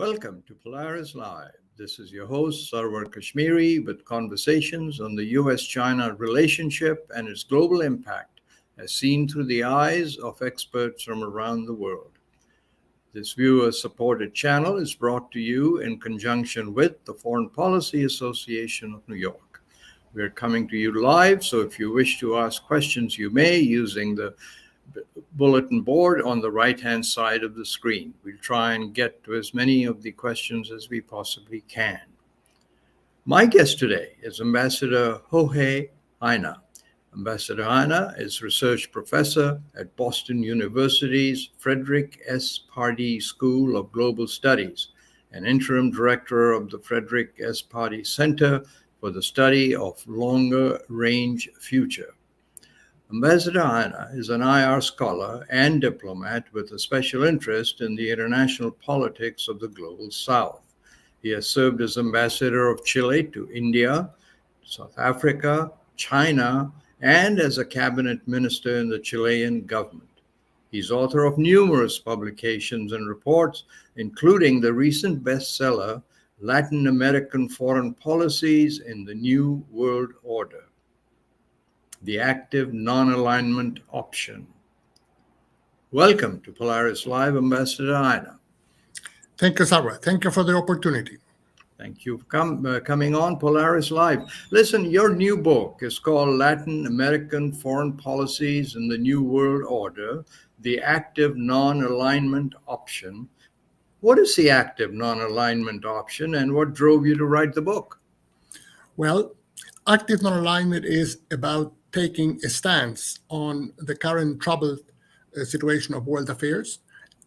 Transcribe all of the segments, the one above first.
Welcome to Polaris-Live. This is your host, Sarwar Kashmeri, with conversations on the U.S.-China relationship and its global impact as seen through the eyes of experts from around the world. This viewer-supported channel is brought to you in conjunction with the Foreign Policy Association of New York. We're coming to you live, so if you wish to ask questions, you may using the bulletin board on the right-hand side of the screen. We'll try and get to as many of the questions as we possibly can. My guest today is Ambassador Jorge Heine. Ambassador Heine is research professor at Boston University's Frederick S. Pardee School of Global Studies and interim director of the Frederick S. Pardee Center for the Study of Longer Range Future. Ambassador Heine is an IR scholar and diplomat with a special interest in the international politics of the Global South. He has served as ambassador of Chile to India, South Africa, China, and as a cabinet minister in the Chilean government. He's author of numerous publications and reports, including the recent bestseller, Latin American Foreign Policies in the New World Order: The Active Non-Alignment Option. Welcome to Polaris-Live, Ambassador Heine. Thank you, Sarwar. Thank you for the opportunity. Thank you for coming on Polaris-Live. Listen, your new book is called Latin American Foreign Policies in the New World Order: The Active Non-Alignment Option. What is the active non-alignment option, and what drove you to write the book? Well, active non-alignment is about taking a stance on the current troubled situation of world affairs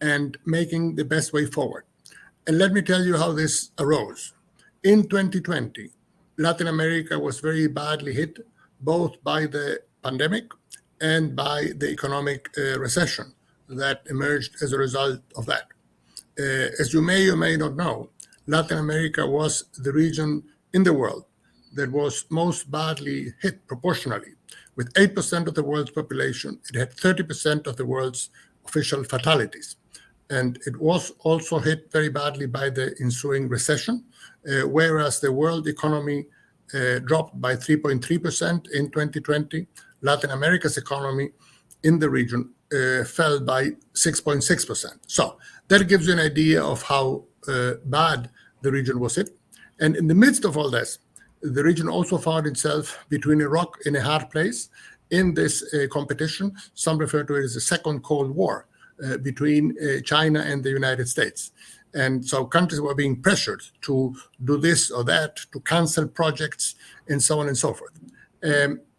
and making the best way forward. And let me tell you how this arose. In 2020, Latin America was very badly hit both by the pandemic and by the economic recession that emerged as a result of that. As you may or may not know, Latin America was the region in the world that was most badly hit proportionally. With 8% of the world's population, it had 30% of the world's official fatalities. And it was also hit very badly by the ensuing recession, whereas the world economy dropped by 3.3% in 2020. Latin America's economy in the region fell by 6.6%. So that gives you an idea of how bad the region was hit. And in the midst of all this, the region also found itself between a rock and a hard place in this competition. Some refer to it as the second Cold War between China and the United States. And so countries were being pressured to do this or that, to cancel projects, and so on and so forth.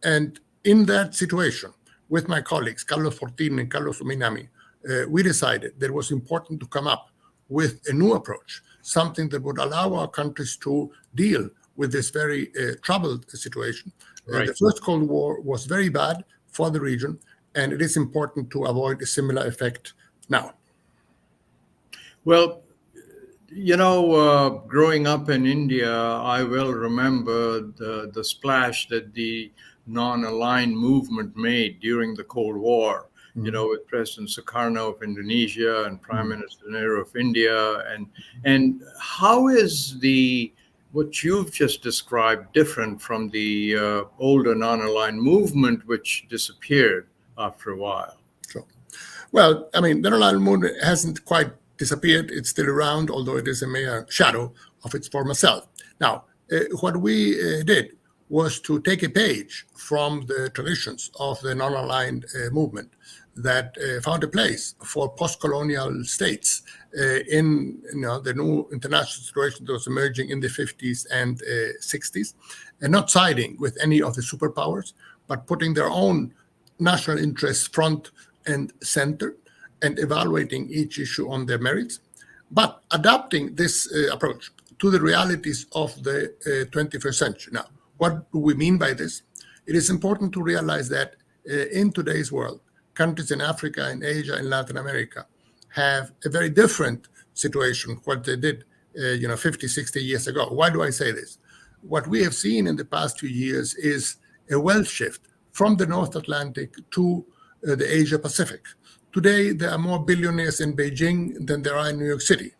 And in that situation, with my colleagues, Carlos Fortin and Carlos Minami, we decided that it was important to come up with a new approach, something that would allow our countries to deal with this very troubled situation. Right. The first Cold War was very bad for the region, and it is important to avoid a similar effect now. Well, you know, growing up in India, I will remember the splash that the non-aligned movement made during the Cold War, you know, with President Sukarno of Indonesia and Prime Minister Nehru of India. And how is what you've just described different from the older non-aligned movement, which disappeared after a while? Sure. Well, I mean, the non-aligned movement hasn't quite disappeared. It's still around, although it is a mere shadow of its former self. Now, what we did was to take a page from the traditions of the non-aligned movement that found a place for post-colonial states in the new international situation that was emerging in the 50s and 60s, and not siding with any of the superpowers, but putting their own national interests front and center and evaluating each issue on their merits, but adapting this approach to the realities of the 21st century. Now, what do we mean by this? It is important to realize that in today's world, countries in Africa and Asia and Latin America have a very different situation what they did 50, 60 years ago. Why do I say this? What we have seen in the past few years is a wealth shift from the North Atlantic to the Asia Pacific. Today, there are more billionaires in Beijing than there are in New York City.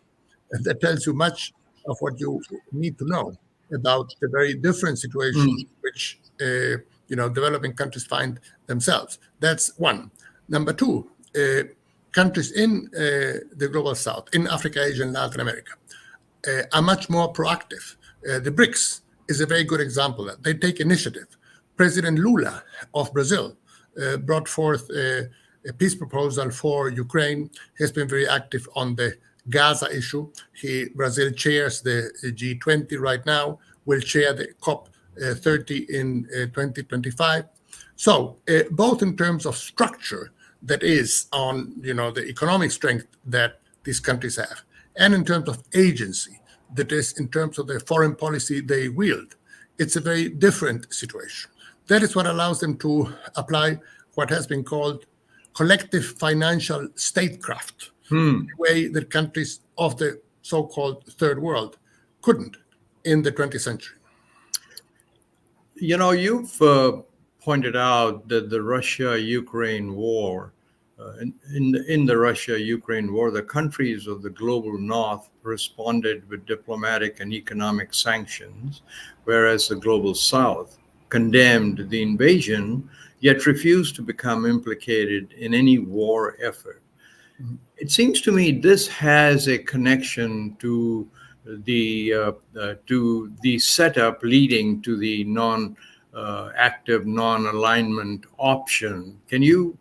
that tells you much of what you need to know about the very different situation which developing countries find themselves. That's one. Number two, countries in the global south, in Africa, Asia, and Latin America, are much more proactive. The BRICS is a very good example of that. They take initiative. President Lula of Brazil brought forth a peace proposal for Ukraine. He has been very active on the Gaza issue. Brazil chairs the G20 right now, will chair the COP30 in 2025. So both in terms of structure, that is on the economic strength that these countries have, and in terms of agency, that is in terms of the foreign policy they wield, it's a very different situation. That is what allows them to apply what has been called collective financial statecraft, the way that countries of the so-called third world couldn't in the 20th century. You've pointed out that the Russia-Ukraine war, in the Russia-Ukraine war, the countries of the global north responded with diplomatic and economic sanctions, whereas the global south condemned the invasion, yet refused to become implicated in any war effort. It seems to me this has a connection to the setup leading to the non-active, non-alignment option. Can you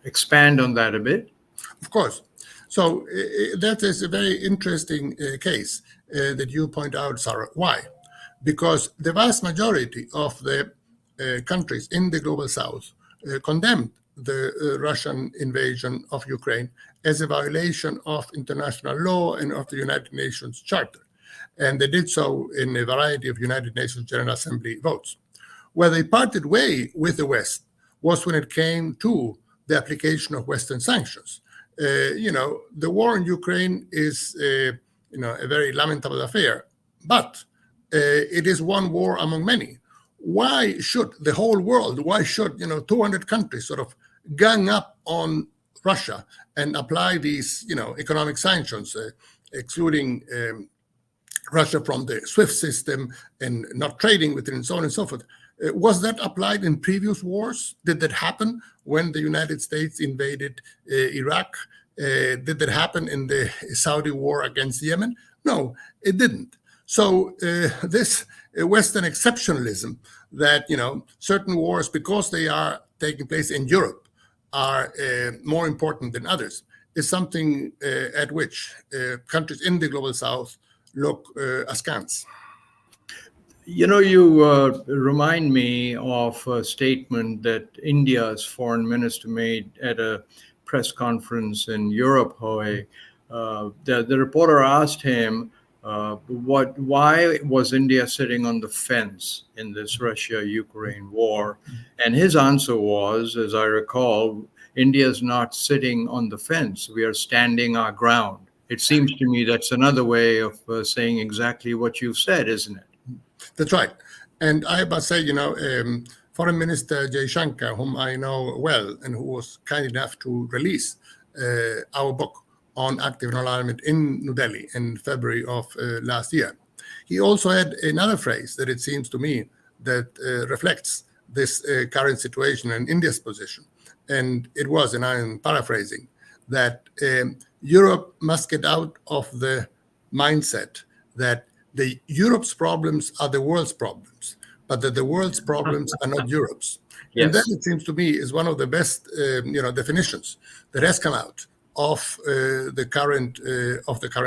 expand on that a bit? Of course. So that is a very interesting case that you point out, Sarah. Why? Because the vast majority of the countries in the global south condemned the Russian invasion of Ukraine as a violation of international law and of the United Nations Charter. And they did so in a variety of United Nations General Assembly votes. Where they parted way with the West was when it came to the application of Western sanctions. The war in Ukraine is a very lamentable affair, but it is one war among many. Why should the whole world, 200 countries sort of gang up on Russia and apply these, economic sanctions, excluding Russia from the SWIFT system and not trading with it and so on and so forth? Was that applied in previous wars? Did that happen when the United States invaded Iraq? Did that happen in the Saudi war against Yemen? No, it didn't. So this Western exceptionalism that, certain wars, because they are taking place in Europe, are more important than others, is something at which countries in the global south look askance. You remind me of a statement that India's foreign minister made at a press conference in Europe, Jorge. The reporter asked him, why was India sitting on the fence in this Russia-Ukraine war? And his answer was, as I recall, India is not sitting on the fence. We are standing our ground. It seems to me that's another way of saying exactly what you've said, isn't it? That's right. And I must say, Foreign Minister Jaishankar, whom I know well and who was kind enough to release our book on active non-alignment in New Delhi in February of last year, he also had another phrase that it seems to me that reflects this current situation and India's position. And it was, and I'm paraphrasing, that Europe must get out of the mindset that the Europe's problems are the world's problems, but that the world's problems are not Europe's. Yes. And that, it seems to me, is one of the best, definitions that has come out of the current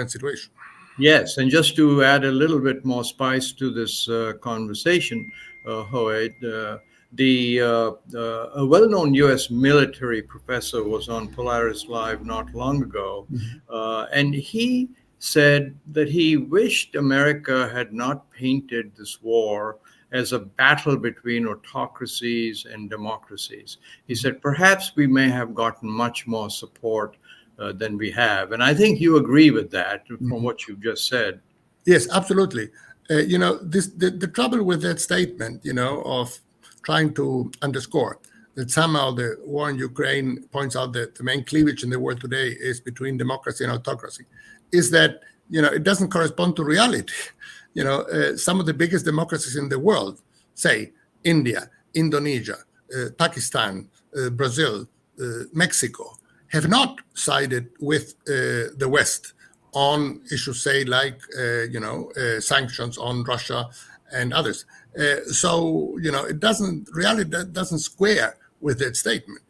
situation. Yes, and just to add a little bit more spice to this conversation, Hoed, a well-known U.S. military professor was on Polaris-Live not long ago, and he said that he wished America had not painted this war as a battle between autocracies and democracies. He said, perhaps we may have gotten much more support than we have. And I think you agree with that from what you've just said. Yes, absolutely. The trouble with that statement, of trying to underscore that somehow the war in Ukraine points out that the main cleavage in the world today is between democracy and autocracy, is that, it doesn't correspond to reality. Some of the biggest democracies in the world, say India, Indonesia, Pakistan, Brazil, Mexico, have not sided with the West on issues, say, like, sanctions on Russia and others. So, reality doesn't square with that statement.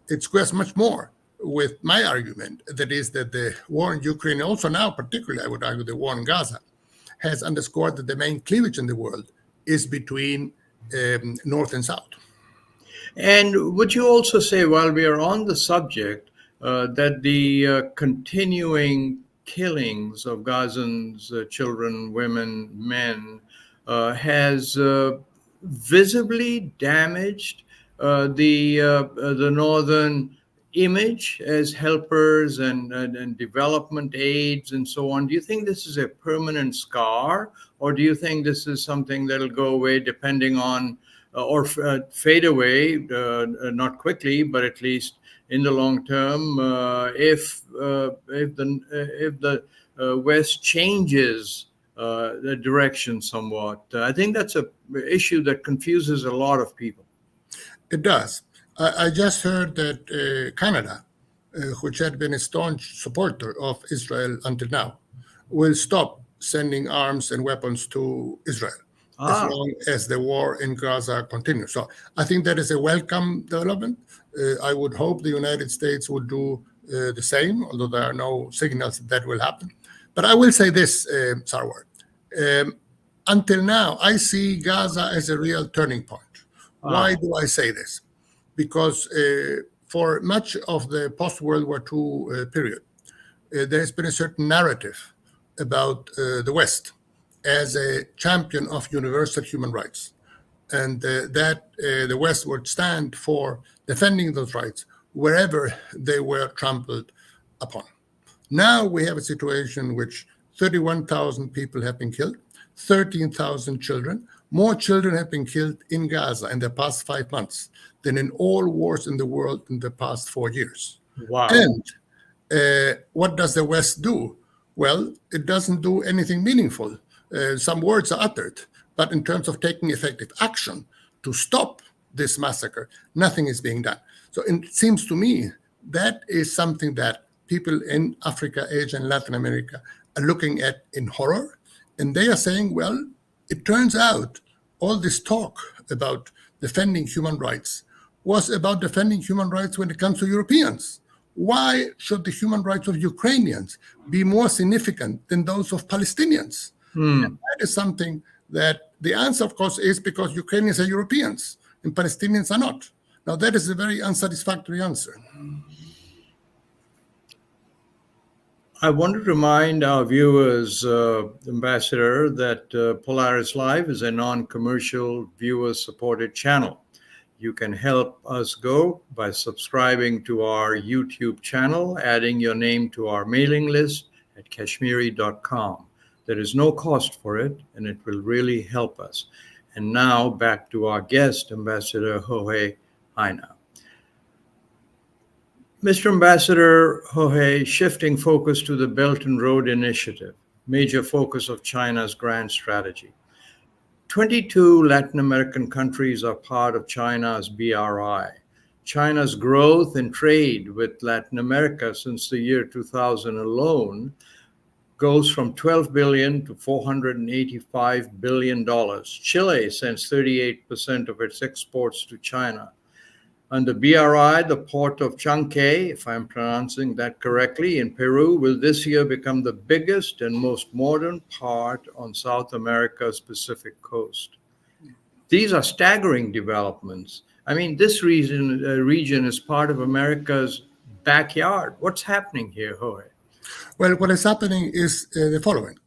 It squares much more with my argument, that is that the war in Ukraine, also now particularly, I would argue, the war in Gaza, has underscored that the main cleavage in the world is between North and South. And would you also say, while we are on the subject, that the continuing killings of Gazans, children, women, men, has visibly damaged the northern image as helpers and development aids and so on? Do you think this is a permanent scar, or do you think this is something that'll go away depending on or fade away, not quickly, but at least in the long term, if the West changes the direction somewhat? I think that's an issue that confuses a lot of people. It does. I just heard that Canada, which had been a staunch supporter of Israel until now, will stop sending arms and weapons to Israel as long as the war in Gaza continues. So I think that is a welcome development. I would hope the United States would do the same, although there are no signals that will happen. But I will say this, Sarwar. Until now, I see Gaza as a real turning point. Why do I say this? Because for much of the post-World War II period, there has been a certain narrative about the West as a champion of universal human rights, and that the West would stand for defending those rights wherever they were trampled upon. Now we have a situation in which 31,000 people have been killed, 13,000 children. More children have been killed in Gaza in the past 5 months than in all wars in the world in the past 4 years. Wow. And what does the West do? Well, it doesn't do anything meaningful. Some words are uttered, but in terms of taking effective action to stop this massacre, nothing is being done. So it seems to me that is something that people in Africa, Asia, and Latin America are looking at in horror. And they are saying, well, it turns out all this talk about defending human rights was about defending human rights when it comes to Europeans. Why should the human rights of Ukrainians be more significant than those of Palestinians? And that is something that the answer, of course, is because Ukrainians are Europeans and Palestinians are not. Now, that is a very unsatisfactory answer. I want to remind our viewers, Ambassador, that Polaris-Live is a non-commercial, viewer-supported channel. You can help us go by subscribing to our YouTube channel, adding your name to our mailing list at kashmeri.com. There is no cost for it, and it will really help us. And now back to our guest, Ambassador Jorge Heine. Mr. Ambassador Jorge, shifting focus to the Belt and Road Initiative, major focus of China's grand strategy. 22 Latin American countries are part of China's BRI. China's growth in trade with Latin America since the year 2000 alone goes from $12 billion to $485 billion. Chile sends 38% of its exports to China. Under BRI, the port of Chanquay, if I'm pronouncing that correctly, in Peru, will this year become the biggest and most modern port on South America's Pacific coast. These are staggering developments. I mean, this region is part of America's backyard. What's happening here, Jorge? Well, what is happening is the following.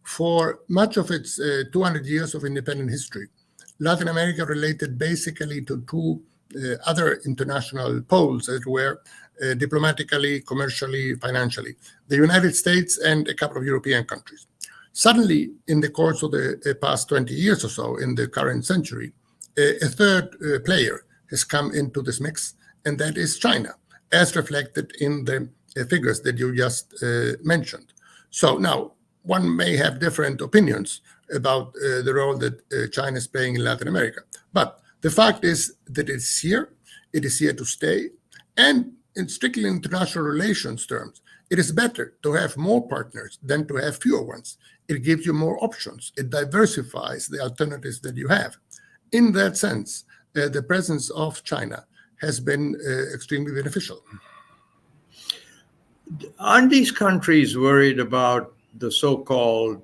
For much of its 200 years of independent history, Latin America related basically to two other international poles, as it were, diplomatically, commercially, financially, the United States and a couple of European countries. Suddenly, in the course of the past 20 years or so, in the current century, a third player has come into this mix, and that is China, as reflected in the figures that you just mentioned. So now, one may have different opinions about the role that China is playing in Latin America. But the fact is that it's here, it is here to stay, and in strictly international relations terms, it is better to have more partners than to have fewer ones. It gives you more options. It diversifies the alternatives that you have. In that sense, the presence of China has been extremely beneficial. Aren't these countries worried about the so-called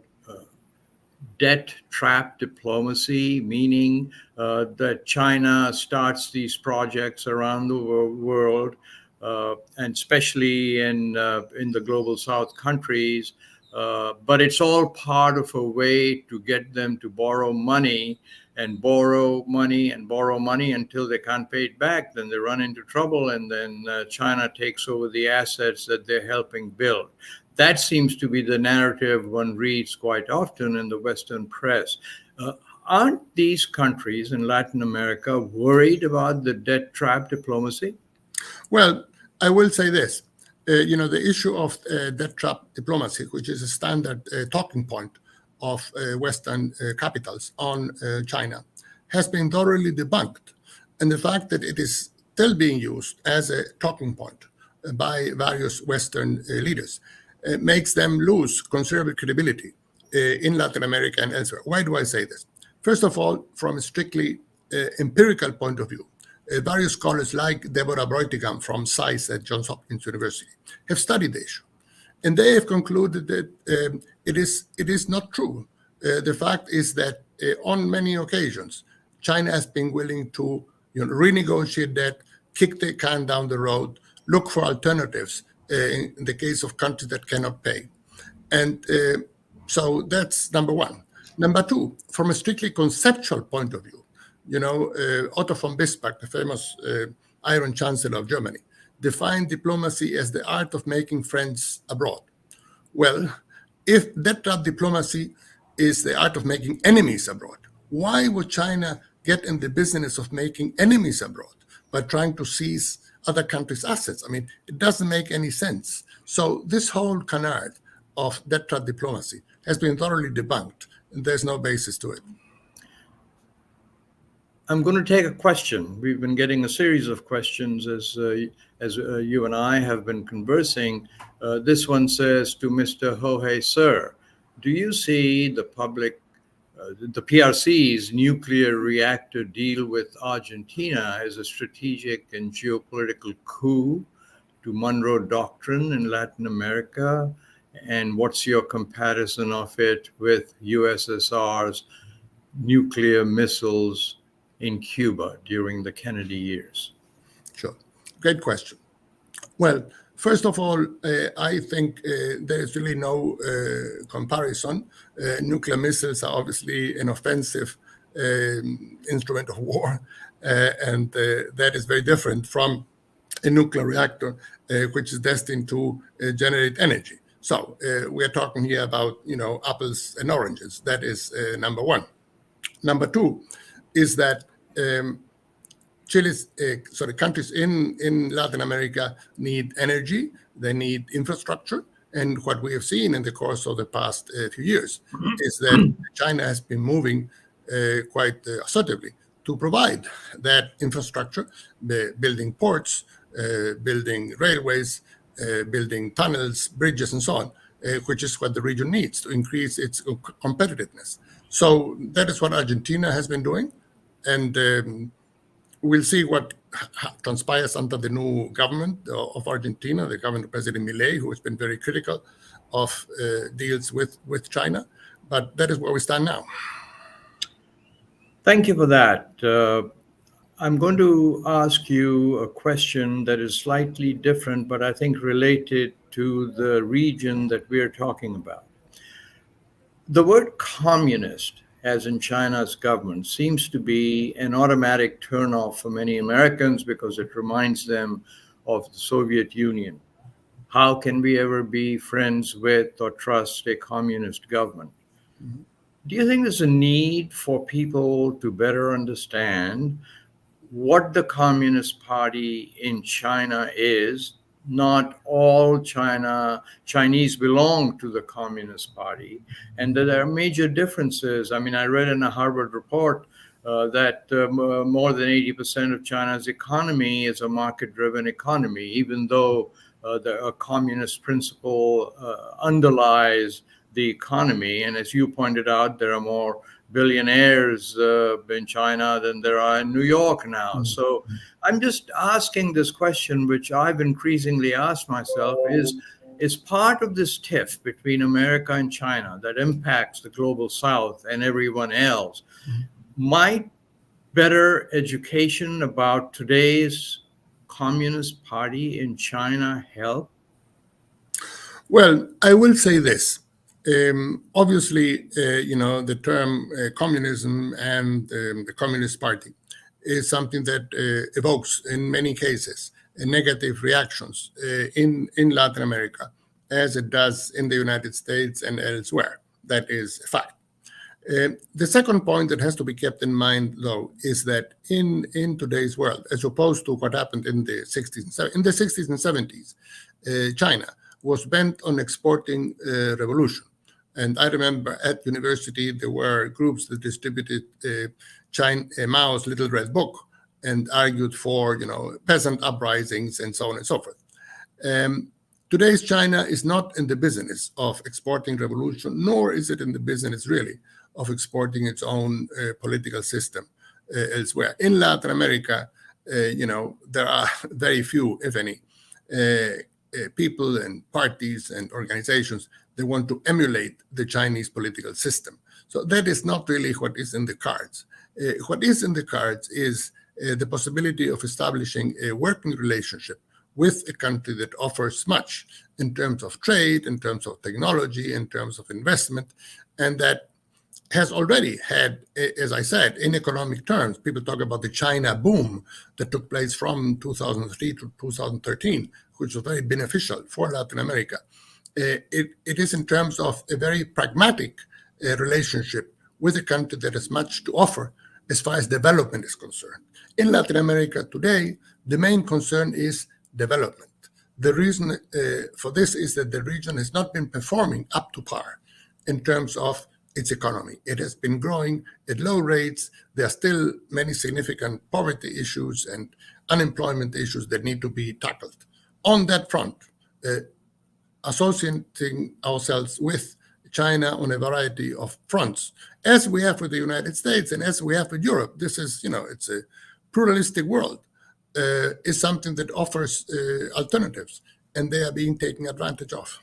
debt trap diplomacy, meaning that China starts these projects around the world, and especially in the global South countries, but it's all part of a way to get them to borrow money until they can't pay it back. Then they run into trouble, and then China takes over the assets that they're helping build. That seems to be the narrative one reads quite often in the Western press. Aren't these countries in Latin America worried about the debt trap diplomacy? Well, I will say this. The issue of debt trap diplomacy, which is a standard talking point of Western capitals on China, has been thoroughly debunked. And the fact that it is still being used as a talking point by various Western leaders makes them lose considerable credibility in Latin America and elsewhere. Why do I say this? First of all, from a strictly empirical point of view, various scholars like Deborah Breutigam from SAIS at Johns Hopkins University have studied the issue. And they have concluded that it is not true. The fact is that on many occasions, China has been willing to renegotiate debt, kick the can down the road, look for alternatives in the case of countries that cannot pay. And so that's number one. Number two, from a strictly conceptual point of view, Otto von Bismarck, the famous Iron Chancellor of Germany, defined diplomacy as the art of making friends abroad. Well, if debt trap diplomacy is the art of making enemies abroad, why would China get in the business of making enemies abroad by trying to seize other countries' assets? I mean, it doesn't make any sense. So this whole canard of debt trap diplomacy has been thoroughly debunked, and there's no basis to it. I'm going to take a question. We've been getting a series of questions as you and I have been conversing. This one says to Mr. Jorge, sir, do you see the PRC's nuclear reactor deal with Argentina as a strategic and geopolitical coup to Monroe Doctrine in Latin America? And what's your comparison of it with USSR's nuclear missiles in Cuba during the Kennedy years? Sure. Great question. Well, first of all, I think there is really no comparison. Nuclear missiles are obviously an offensive instrument of war, and that is very different from a nuclear reactor, which is destined to generate energy. So we are talking here about, apples and oranges. That is number one. Number two is that Chile's countries in Latin America need energy, they need infrastructure, and what we have seen in the course of the past few years is that China has been moving quite assertively to provide that infrastructure, building ports, building railways, building tunnels, bridges, and so on, which is what the region needs to increase its competitiveness. So that is what Argentina has been doing. And we'll see what transpires under the new government of Argentina, the government of President Milei, who has been very critical of deals with China. But that is where we stand now. Thank you for that. I'm going to ask you a question that is slightly different, but I think related to the region that we're talking about. The word communist, as in China's government, seems to be an automatic turnoff for many Americans because it reminds them of the Soviet Union. How can we ever be friends with or trust a communist government? Mm-hmm. Do you think there's a need for people to better understand what the Communist Party in China is, not all Chinese belong to the Communist Party, and that there are major differences. I mean, I read in a Harvard report that more than 80% of China's economy is a market-driven economy, even though a communist principle underlies the economy. And as you pointed out, there are more billionaires in China than there are in New York now. So I'm just asking this question, which I've increasingly asked myself, is part of this tiff between America and China that impacts the global South and everyone else. Might better education about today's Communist Party in China help? Well, I will say this. Obviously, the term communism and the Communist Party is something that evokes, in many cases, negative reactions in Latin America, as it does in the United States and elsewhere. That is a fact. The second point that has to be kept in mind, though, is that in today's world, as opposed to what happened in the 60s and 70s, China was bent on exporting revolution. And I remember at university, there were groups that distributed Mao's Little Red Book and argued for, peasant uprisings and so on and so forth. Today's China is not in the business of exporting revolution, nor is it in the business, really, of exporting its own political system elsewhere. In Latin America, there are very few, if any, people and parties and organizations that want to emulate the Chinese political system. So that is not really what is in the cards. What is in the cards is the possibility of establishing a working relationship with a country that offers much in terms of trade, in terms of technology, in terms of investment, and that has already had, as I said, in economic terms, people talk about the China boom that took place from 2003 to 2013, which was very beneficial for Latin America. It is in terms of a very pragmatic relationship with a country that has much to offer as far as development is concerned. In Latin America today, the main concern is development. The reason for this is that the region has not been performing up to par in terms of its economy. It has been growing at low rates. There are still many significant poverty issues and unemployment issues that need to be tackled. On that front, associating ourselves with China on a variety of fronts, as we have with the United States and as we have with Europe, this is, it's a pluralistic world, is something that offers alternatives, and they are being taken advantage of.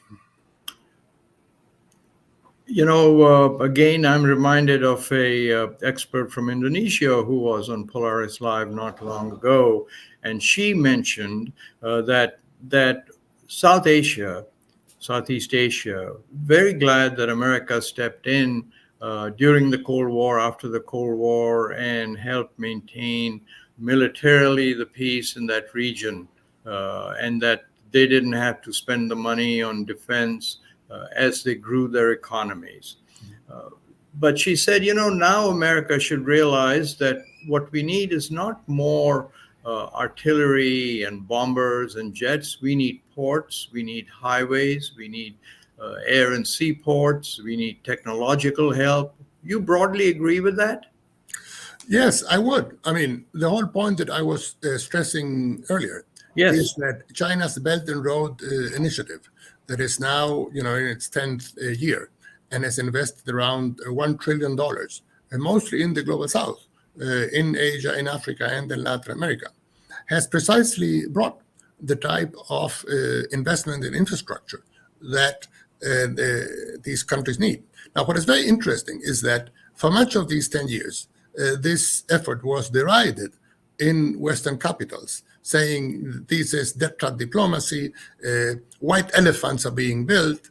Again, I'm reminded of a expert from Indonesia who was on Polaris-Live not long ago, and she mentioned that Southeast Asia, very glad that America stepped in during the Cold War, after the Cold War, and helped maintain militarily the peace in that region, and that they didn't have to spend the money on defense as they grew their economies. But she said, now America should realize that what we need is not more artillery and bombers and jets. We need ports, we need highways, we need air and sea ports, we need technological help. You broadly agree with that? Yes, I would. I mean, the whole point that I was stressing earlier is that China's Belt and Road Initiative, that is now, in its 10th year, and has invested around $1 trillion, and mostly in the global South, in Asia, in Africa, and in Latin America, has precisely brought the type of investment in infrastructure that these countries need. Now, what is very interesting is that for much of these 10 years, this effort was derided in Western capitals, saying this is debt trap diplomacy, white elephants are being built,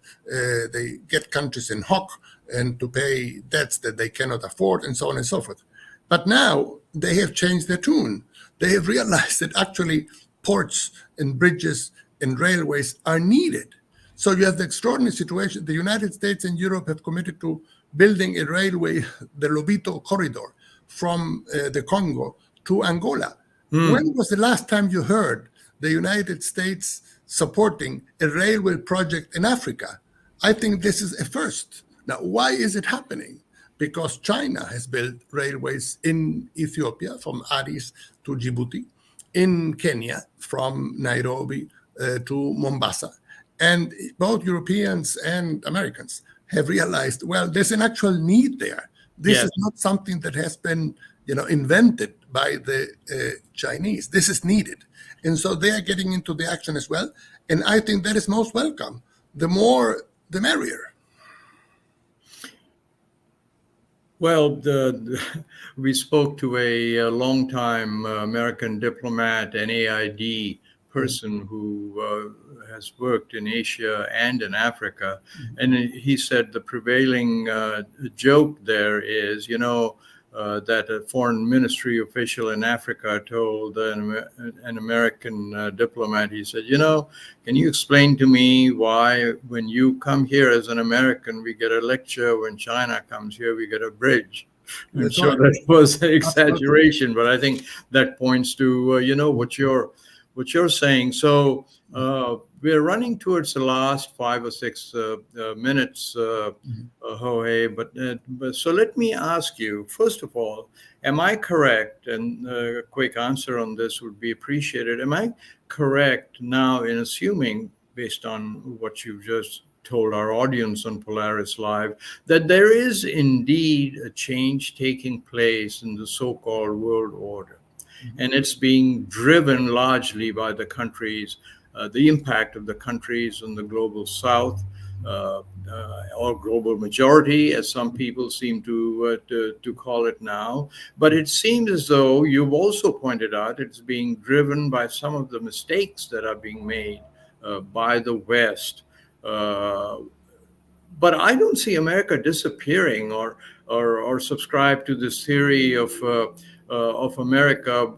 they get countries in hock and to pay debts that they cannot afford, and so on and so forth. But now they have changed their tune. They have realized that actually ports and bridges and railways are needed. So you have the extraordinary situation. The United States and Europe have committed to building a railway, the Lobito corridor, from the Congo to Angola. When was the last time you heard the United States supporting a railway project in Africa. I think this is a first. Now, why is it happening? Because China has built railways in Ethiopia from Addis to Djibouti, in Kenya from Nairobi to Mombasa. And both Europeans and Americans have realized, well, there's an actual need there. This is not something that has been, invented by the Chinese. This is needed. And so they are getting into the action as well. And I think that is most welcome. The more, the merrier. Well, we spoke to a longtime American diplomat, an AID person who has worked in Asia and in Africa. And he said the prevailing joke there is, that a foreign ministry official in Africa told an American diplomat, he said, can you explain to me why when you come here as an American, we get a lecture, when China comes here, we get a bridge? I'm sure that was an exaggeration, but I think that points to, what you're saying. So we're running towards the last 5 or 6 minutes, Jorge. But so let me ask you, first of all, am I correct? And a quick answer on this would be appreciated. Am I correct now in assuming, based on what you've just told our audience on Polaris Live, that there is indeed a change taking place in the so-called world order? And it's being driven largely by the countries, the impact of the countries in the global south, or global majority, as some people seem to call it now. But it seems as though you've also pointed out it's being driven by some of the mistakes that are being made by the West. But I don't see America disappearing or subscribe to this theory of America,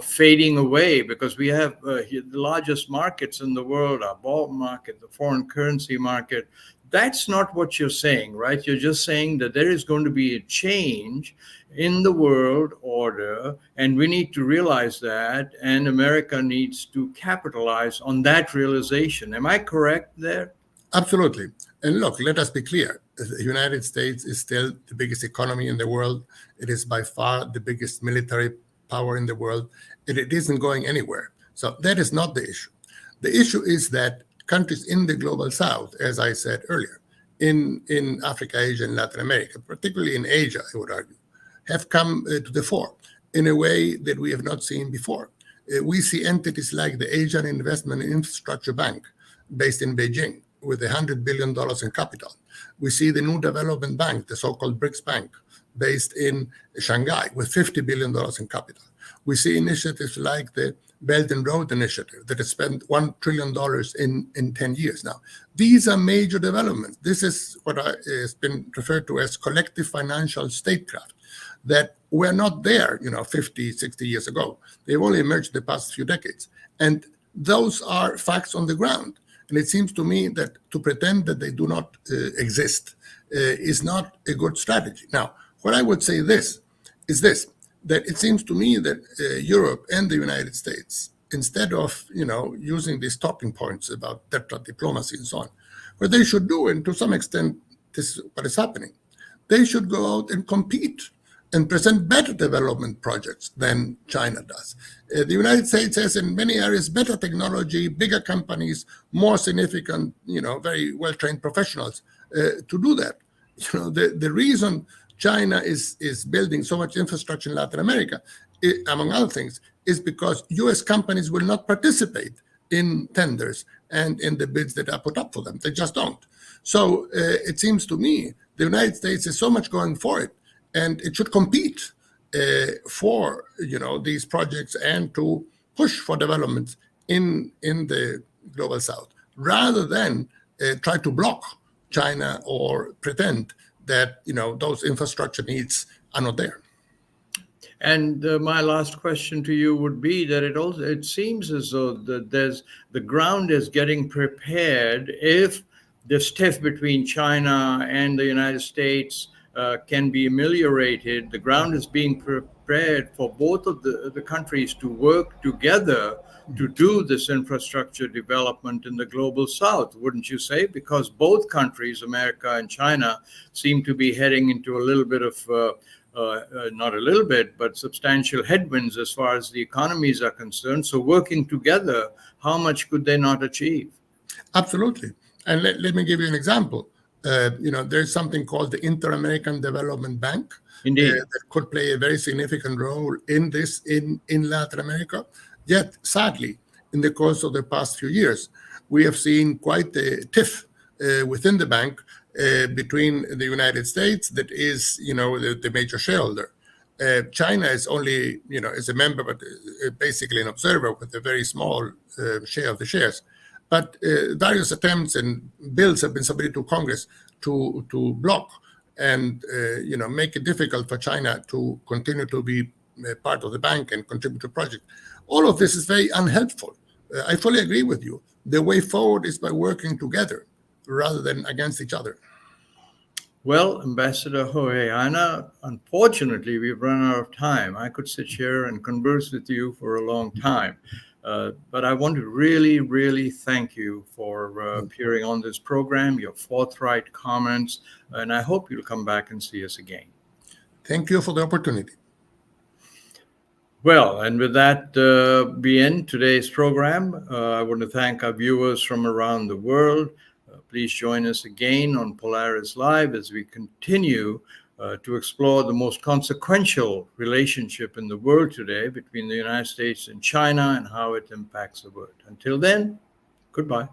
fading away, because we have the largest markets in the world, our bond market, the foreign currency market. That's not what you're saying, right? You're just saying that there is going to be a change in the world order, and we need to realize that, and America needs to capitalize on that realization. Am I correct there? Absolutely. And look, let us be clear. The United States is still the biggest economy in the world. It is by far the biggest military power in the world, and it isn't going anywhere. So that is not the issue. The issue is that countries in the global south, as I said earlier, in Africa, Asia, and Latin America, particularly in Asia, I would argue, have come to the fore in a way that we have not seen before. We see entities like the Asian Investment and Infrastructure Bank, based in Beijing, with $100 billion in capital. We see the New Development Bank, the so-called BRICS Bank, based in Shanghai, with $50 billion in capital. We see initiatives like the Belt and Road Initiative that has spent $1 trillion in 10 years now. These are major developments. This is what has been referred to as collective financial statecraft, that were not there, 50, 60 years ago. They've only emerged the past few decades. And those are facts on the ground. And it seems to me that to pretend that they do not exist is not a good strategy. Now, what I would say is that it seems to me that Europe and the United States, instead of using these talking points about diplomacy and so on, what they should do, and to some extent this is what is happening, they should go out and compete and present better development projects than China does. The United States has in many areas better technology, bigger companies, more significant, very well-trained professionals to do that. The reason China is building so much infrastructure in Latin America, among other things, is because US companies will not participate in tenders and in the bids that are put up for them. They just don't. So it seems to me the United States is so much going for it, and it should compete for these projects and to push for development in the global south, rather than try to block China or pretend that those infrastructure needs are not there. And my last question to you would be that it seems as though that the ground is getting prepared if the tiff between China and the United States can be ameliorated. The ground is being prepared for both of the countries to work together to do this infrastructure development in the global south, wouldn't you say? Because both countries, America and China, seem to be heading into a little bit of, not a little bit, but substantial headwinds as far as the economies are concerned. So working together, how much could they not achieve? Absolutely. And let me give you an example. There's something called the Inter-American Development Bank. Indeed. That could play a very significant role in this in Latin America. Yet, sadly, in the course of the past few years, we have seen quite a tiff within the bank between the United States, that is, the major shareholder. China is only, is a member, but basically an observer with a very small share of the shares. But various attempts and bills have been submitted to Congress to block and make it difficult for China to continue to be part of the bank and contribute to projects. All of this is very unhelpful. I fully agree with you. The way forward is by working together rather than against each other. Well, Ambassador Jorge Heine, unfortunately, we've run out of time. I could sit here and converse with you for a long time. But I want to really, really thank you for appearing on this program, your forthright comments, and I hope you'll come back and see us again. Thank you for the opportunity. Well, and with that, we end today's program. I want to thank our viewers from around the world. Please join us again on Polaris-Live as we continue to explore the most consequential relationship in the world today between the United States and China and how it impacts the world. Until then, goodbye.